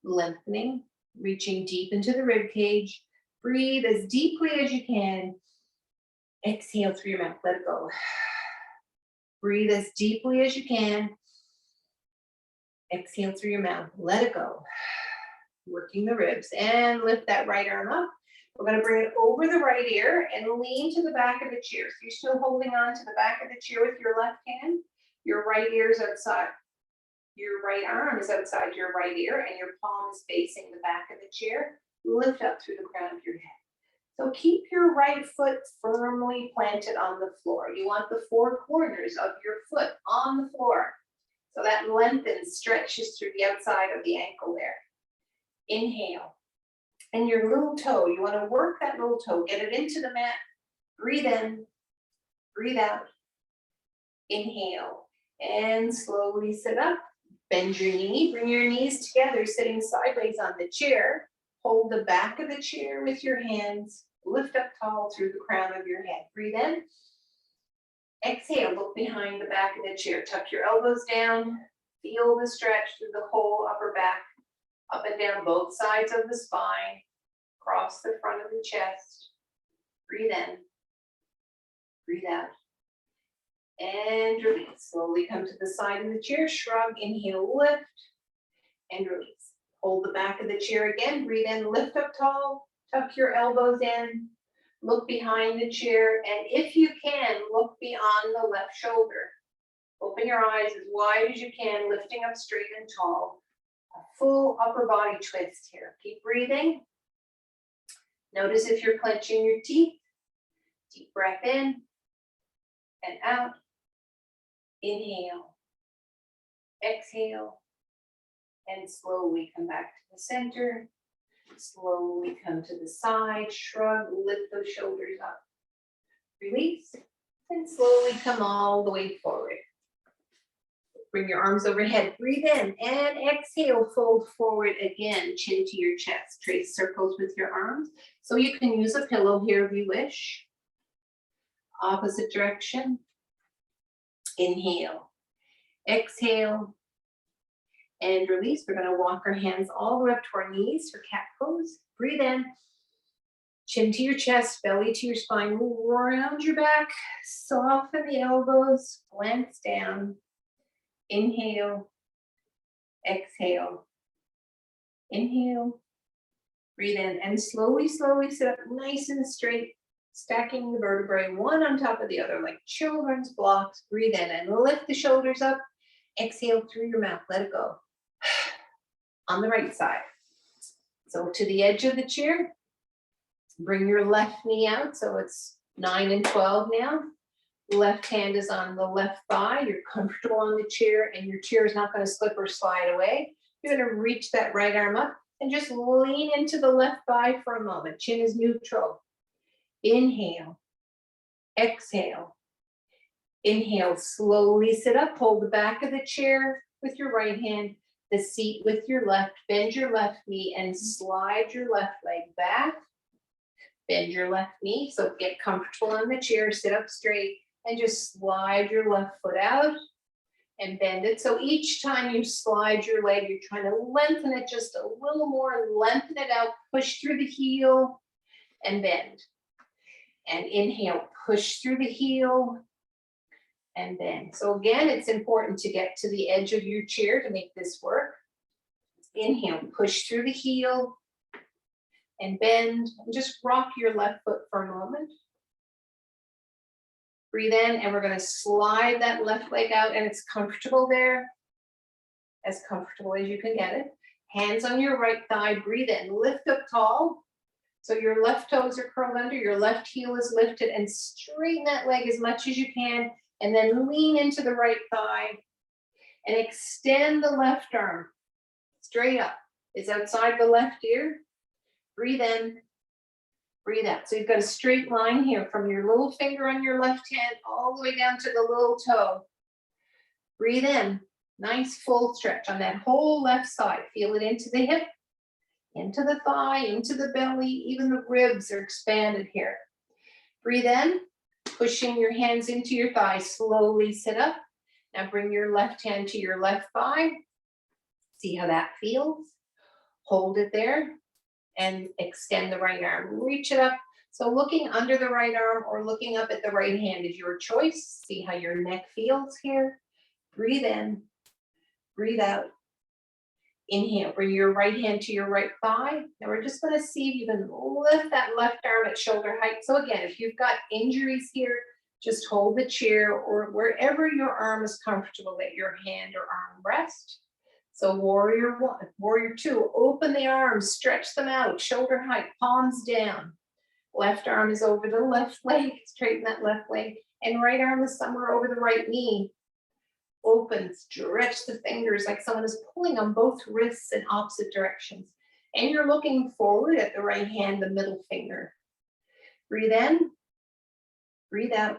lengthening, reaching deep into the rib cage. Breathe as deeply as you can. Exhale through your mouth, let it go. Breathe as deeply as you can. Exhale through your mouth, let it go. Working the ribs and lift that right arm up. We're going to bring it over the right ear and lean to the back of the chair. So you're still holding on to the back of the chair with your left hand. Your right ear is outside. Your right arm is outside your right ear and your palm is facing the back of the chair. Lift up through the crown of your head. So keep your right foot firmly planted on the floor. You want the four corners of your foot on the floor. So that lengthens, stretches through the outside of the ankle there. Inhale. And your little toe, you want to work that little toe, get it into the mat. Breathe in, breathe out. Inhale. And slowly sit up. Bend your knee, bring your knees together, sitting sideways on the chair. Hold the back of the chair with your hands. Lift up tall through the crown of your head. Breathe in. Exhale, look behind the back of the chair. Tuck your elbows down. Feel the stretch through the whole upper back, up and down both sides of the spine, across the front of the chest. Breathe in. Breathe out. And release. Slowly come to the side of the chair. Shrug, inhale, lift, and release. Hold the back of the chair again, breathe in, lift up tall, tuck your elbows in, look behind the chair, and if you can, look beyond the left shoulder. Open your eyes as wide as you can, lifting up straight and tall. A full upper body twist here. Keep breathing. Notice if you're clenching your teeth. Deep breath in and out. Inhale. Exhale. And slowly come back to the center. Slowly come to the side, shrug, lift those shoulders up. Release, and slowly come all the way forward. Bring your arms overhead, breathe in, and exhale, fold forward again, chin to your chest. Trace circles with your arms. So you can use a pillow here if you wish. Opposite direction. Inhale, exhale, and release. We're going to walk our hands all the way up to our knees for cat pose. Breathe in, chin to your chest, belly to your spine, round your back, soften the elbows, glance down. Inhale, exhale, inhale, breathe in, and slowly, slowly sit up nice and straight, stacking the vertebrae one on top of the other like children's blocks. Breathe in and lift the shoulders up. Exhale through your mouth, let it go. On the right side. So to the edge of the chair, bring your left knee out. So it's 9 and 12 now. Left hand is on the left thigh. You're comfortable on the chair and your chair is not going to slip or slide away. You're going to reach that right arm up and just lean into the left thigh for a moment. Chin is neutral. Inhale, exhale. Inhale, slowly sit up. Hold the back of the chair with your right hand, the seat with your left. Bend your left knee and slide your left leg back. Bend your left knee. So get comfortable on the chair, sit up straight, and just slide your left foot out and bend it. So each time you slide your leg, you're trying to lengthen it just a little more, lengthen it out, push through the heel and bend. And inhale, push through the heel and bend. So again, it's important to get to the edge of your chair to make this work. Inhale, push through the heel and bend. And just rock your left foot for a moment. Breathe in, and we're going to slide that left leg out, and it's comfortable there, as comfortable as you can get it. Hands on your right thigh, breathe in, lift up tall. So your left toes are curled under, your left heel is lifted, and straighten that leg as much as you can, and then lean into the right thigh, and extend the left arm straight up. It's outside the left ear. Breathe in. Breathe out. So you've got a straight line here from your little finger on your left hand all the way down to the little toe. Breathe in. Nice full stretch on that whole left side. Feel it into the hip, into the thigh, into the belly. Even the ribs are expanded here. Breathe in, pushing your hands into your thighs. Slowly sit up. Now bring your left hand to your left thigh. See how that feels. Hold it there. And extend the right arm, reach it up. So looking under the right arm or looking up at the right hand is your choice. See how your neck feels here. Breathe in, breathe out. Inhale, bring your right hand to your right thigh. Now we're just gonna see if you can lift that left arm at shoulder height. So again, if you've got injuries here, just hold the chair or wherever your arm is comfortable, let your hand or arm rest. So warrior one, warrior two, open the arms, stretch them out, shoulder height, palms down. Left arm is over the left leg, straighten that left leg, and right arm is somewhere over the right knee. Open, stretch the fingers like someone is pulling on both wrists in opposite directions. And you're looking forward at the right hand, the middle finger. Breathe in, breathe out.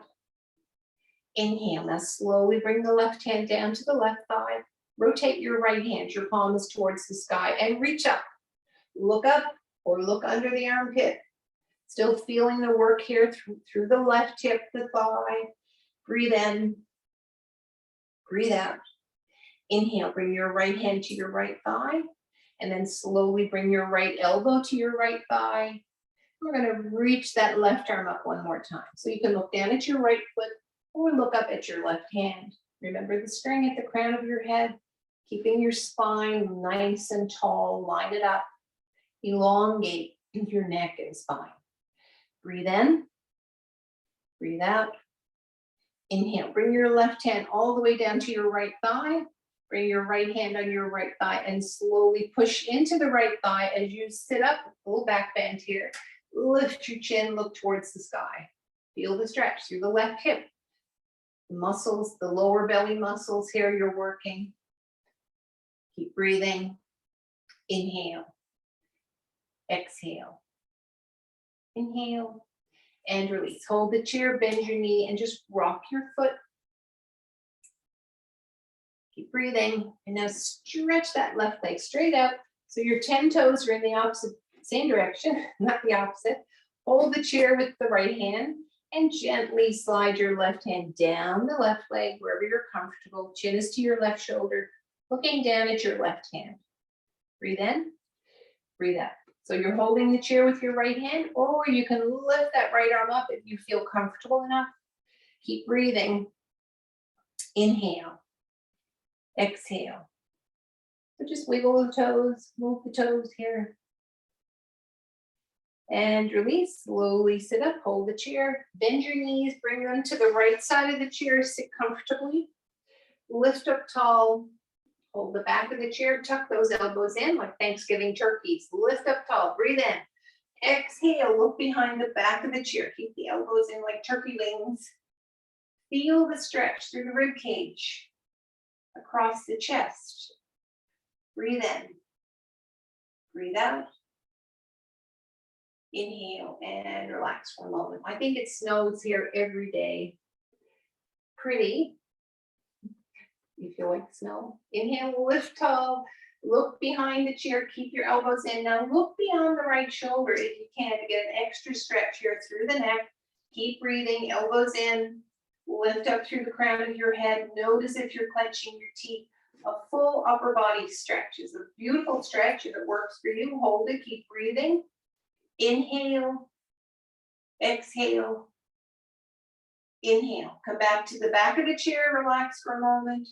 Inhale, now slowly bring the left hand down to the left thigh. Rotate your right hand, your palm is towards the sky, and reach up. Look up or look under the armpit. Still feeling the work here through the left hip, the thigh. Breathe in, breathe out. Inhale, bring your right hand to your right thigh, and then slowly bring your right elbow to your right thigh. We're gonna reach that left arm up one more time. So you can look down at your right foot or look up at your left hand. Remember the string at the crown of your head. Keeping your spine nice and tall, line it up. Elongate your neck and spine. Breathe in, breathe out. Inhale, bring your left hand all the way down to your right thigh. Bring your right hand on your right thigh and slowly push into the right thigh as you sit up, full back bend here. Lift your chin, look towards the sky. Feel the stretch through the left hip. The muscles, the lower belly muscles here, you're working. Keep breathing. Inhale. Exhale. Inhale. And release. Hold the chair, bend your knee, and just rock your foot. Keep breathing. And now stretch that left leg straight out. So your 10 toes are in the opposite, same direction, not the opposite. Hold the chair with the right hand and gently slide your left hand down the left leg wherever you're comfortable. Chin is to your left shoulder, looking down at your left hand. Breathe in, breathe out. So you're holding the chair with your right hand, or you can lift that right arm up if you feel comfortable enough. Keep breathing. Inhale. Exhale. So just wiggle the toes, move the toes here. And release, slowly sit up, hold the chair, bend your knees, bring them to the right side of the chair, sit comfortably. Lift up tall, hold the back of the chair, tuck those elbows in like Thanksgiving turkeys. Lift up tall, breathe in. Exhale, look behind the back of the chair. Keep the elbows in like turkey wings. Feel the stretch through the rib cage, across the chest. Breathe in, breathe out. Inhale and relax for a moment. I think it snows here every day. Pretty. You feel like snow. Inhale, lift tall. Look behind the chair. Keep your elbows in. Now look beyond the right shoulder if you can to get an extra stretch here through the neck. Keep breathing. Elbows in. Lift up through the crown of your head. Notice if you're clenching your teeth. A full upper body stretch is a beautiful stretch. If it works for you, hold it. Keep breathing. Inhale, exhale, inhale. Come back to the back of the chair, relax for a moment.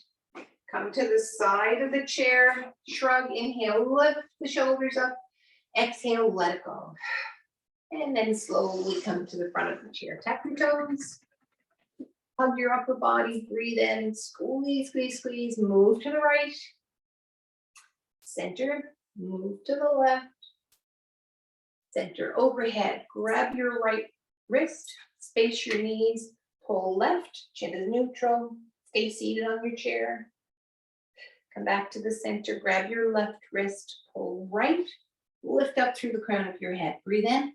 Come to the side of the chair, shrug, inhale, lift the shoulders up, exhale, let it go. And then slowly come to the front of the chair. Tap your toes, hug your upper body, breathe in, squeeze, squeeze, squeeze, move to the right. Center, move to the left. Center overhead, grab your right wrist, space your knees, pull left, chin is neutral, stay seated on your chair. Come back to the center, grab your left wrist, pull right, lift up through the crown of your head. Breathe in,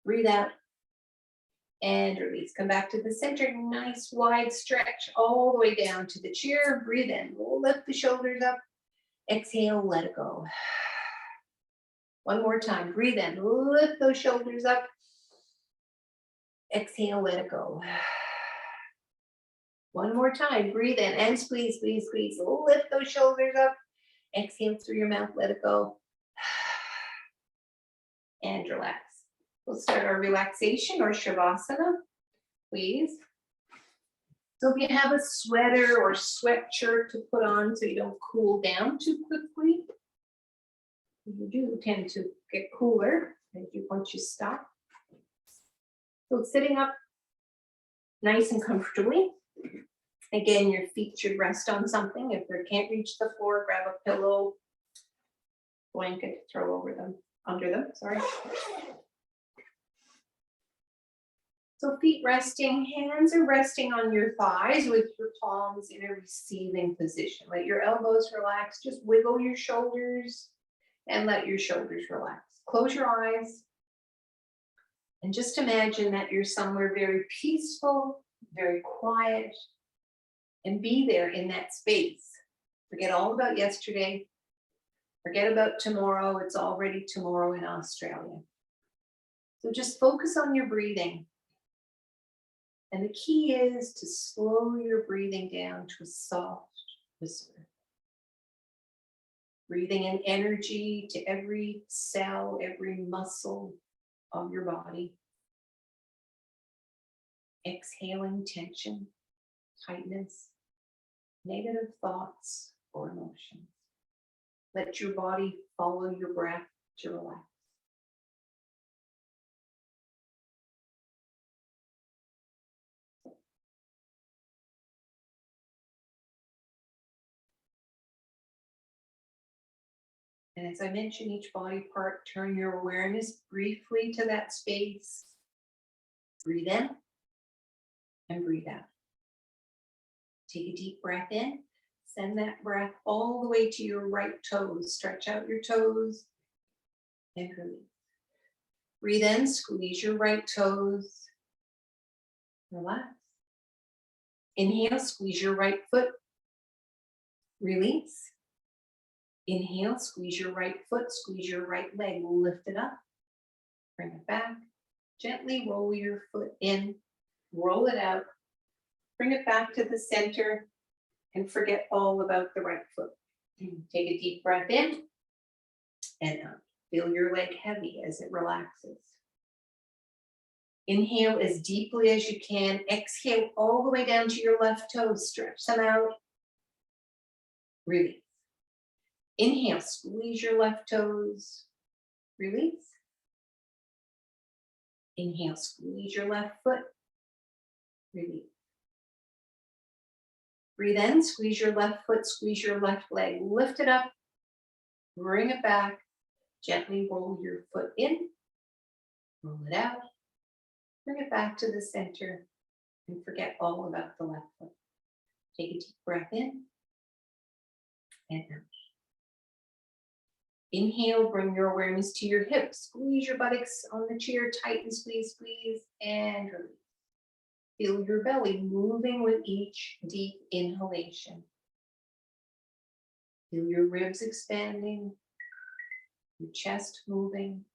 breathe out, and release. Come back to the center, nice wide stretch all the way down to the chair. Breathe in, lift the shoulders up, exhale, let it go. One more time, breathe in, lift those shoulders up. Exhale, let it go. One more time, breathe in and squeeze, squeeze, squeeze. Lift those shoulders up. Exhale through your mouth, let it go. And relax. We'll start our relaxation or shavasana, please. So if you have a sweater or sweatshirt to put on so you don't cool down too quickly, you do tend to get cooler once you stop. So sitting up nice and comfortably. Again, your feet should rest on something. If they can't reach the floor, grab a pillow, blanket, throw over them, under them, sorry. So feet resting, hands are resting on your thighs with your palms in a receiving position. Let your elbows relax, just wiggle your shoulders and let your shoulders relax. Close your eyes and just imagine that you're somewhere very peaceful, very quiet, and be there in that space. Forget all about yesterday. Forget about tomorrow. It's already tomorrow in Australia. So just focus on your breathing. And the key is to slow your breathing down to a soft whisper. Breathing in energy to every cell, every muscle of your body. Exhaling tension, tightness, negative thoughts or emotions. Let your body follow your breath to relax. And as I mention each body part, turn your awareness briefly to that space. Breathe in and breathe out. Take a deep breath in. Send that breath all the way to your right toes. Stretch out your toes and release. Breathe in, squeeze your right toes. Relax. Inhale, squeeze your right foot. Release. Inhale, squeeze your right foot, squeeze your right leg, lift it up, bring it back. Gently roll your foot in, roll it out, bring it back to the center, and forget all about the right foot. Take a deep breath in and out. Feel your leg heavy as it relaxes. Inhale as deeply as you can. Exhale all the way down to your left toes. Stretch them out. Release. Inhale, squeeze your left toes. Release. Inhale, squeeze your left foot. Release. Breathe in, squeeze your left foot, squeeze your left leg. Lift it up, bring it back. Gently roll your foot in, roll it out. Bring it back to the center and forget all about the left foot. Take a deep breath in and out. Inhale, bring your awareness to your hips. Squeeze your buttocks on the chair, tighten, squeeze, squeeze, and release. Feel your belly moving with each deep inhalation. Feel your ribs expanding, your chest moving.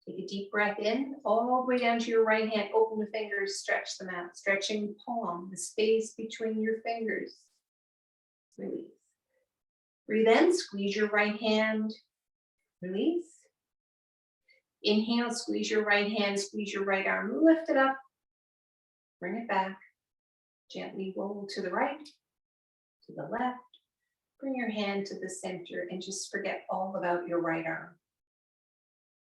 Take a deep breath in, all the way down to your right hand. Open the fingers, stretch them out. Stretching the palm, the space between your fingers. Release. Breathe in, squeeze your right hand. Release. Inhale, squeeze your right hand, squeeze your right arm. Lift it up. Bring it back. Gently roll to the right, to the left. Bring your hand to the center and just forget all about your right arm.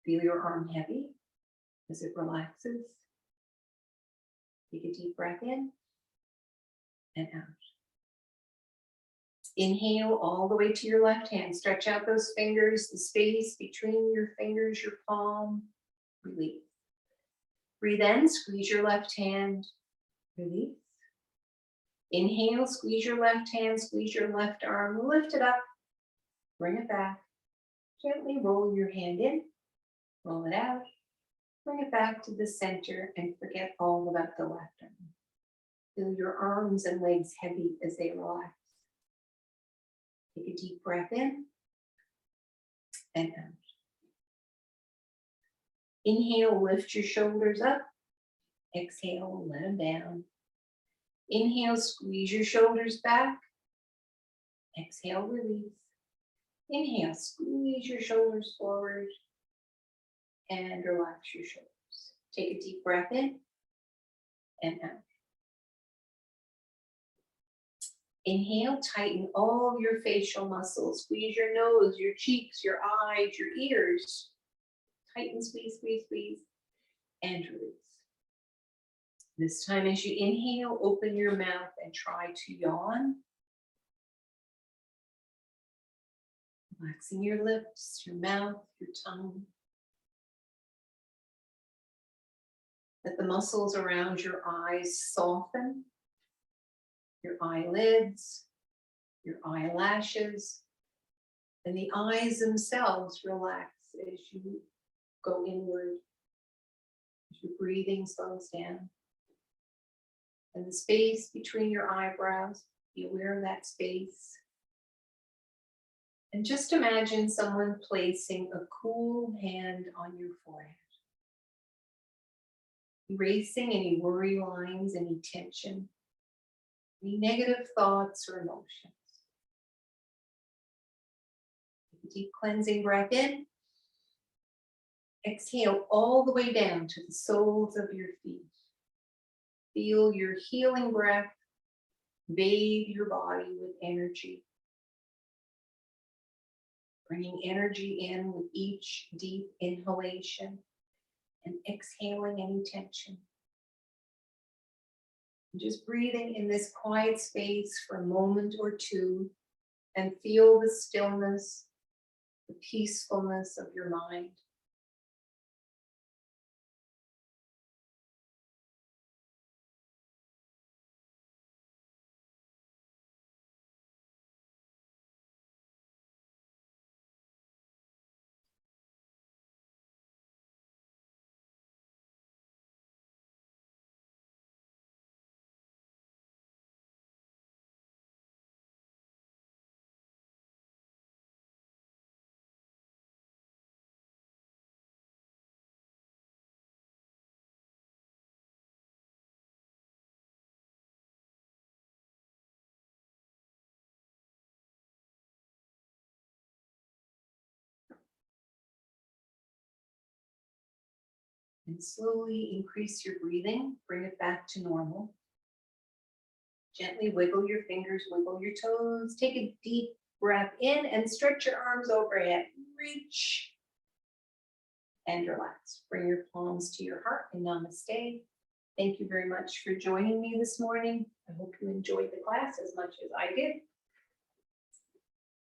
Feel your arm heavy as it relaxes. Take a deep breath in and out. Inhale all the way to your left hand. Stretch out those fingers, the space between your fingers, your palm. Release. Breathe in, squeeze your left hand. Release. Inhale, squeeze your left hand, squeeze your left arm. Lift it up. Bring it back. Gently roll your hand in. Roll it out. Bring it back to the center and forget all about the left arm. Feel your arms and legs heavy as they relax. Take a deep breath in and out. Inhale, lift your shoulders up. Exhale, let them down. Inhale, squeeze your shoulders back. Exhale, release. Inhale, squeeze your shoulders forward and relax your shoulders. Take a deep breath in and out. Inhale, tighten all your facial muscles. Squeeze your nose, your cheeks, your eyes, your ears. Tighten, squeeze, squeeze, squeeze, and release. This time as you inhale, open your mouth and try to yawn. Relaxing your lips, your mouth, your tongue. Let the muscles around your eyes soften. Your eyelids, your eyelashes, and the eyes themselves relax as you go inward, as your breathing slows down. And the space between your eyebrows, be aware of that space. And just imagine someone placing a cool hand on your forehead, erasing any worry lines, any tension, any negative thoughts or emotions. Take a deep cleansing breath in. Exhale all the way down to the soles of your feet. Feel your healing breath Bathe your body with energy. Bringing energy in with each deep inhalation and exhaling any tension. Just breathing in this quiet space for a moment or two and feel the stillness, the peacefulness of your mind. And slowly increase your breathing, bring it back to normal. Gently wiggle your fingers, wiggle your toes. Take a deep breath in and stretch your arms overhead. Reach and relax. Bring your palms to your heart in Namaste. Thank you very much for joining me this morning. I hope you enjoyed the class as much as I did.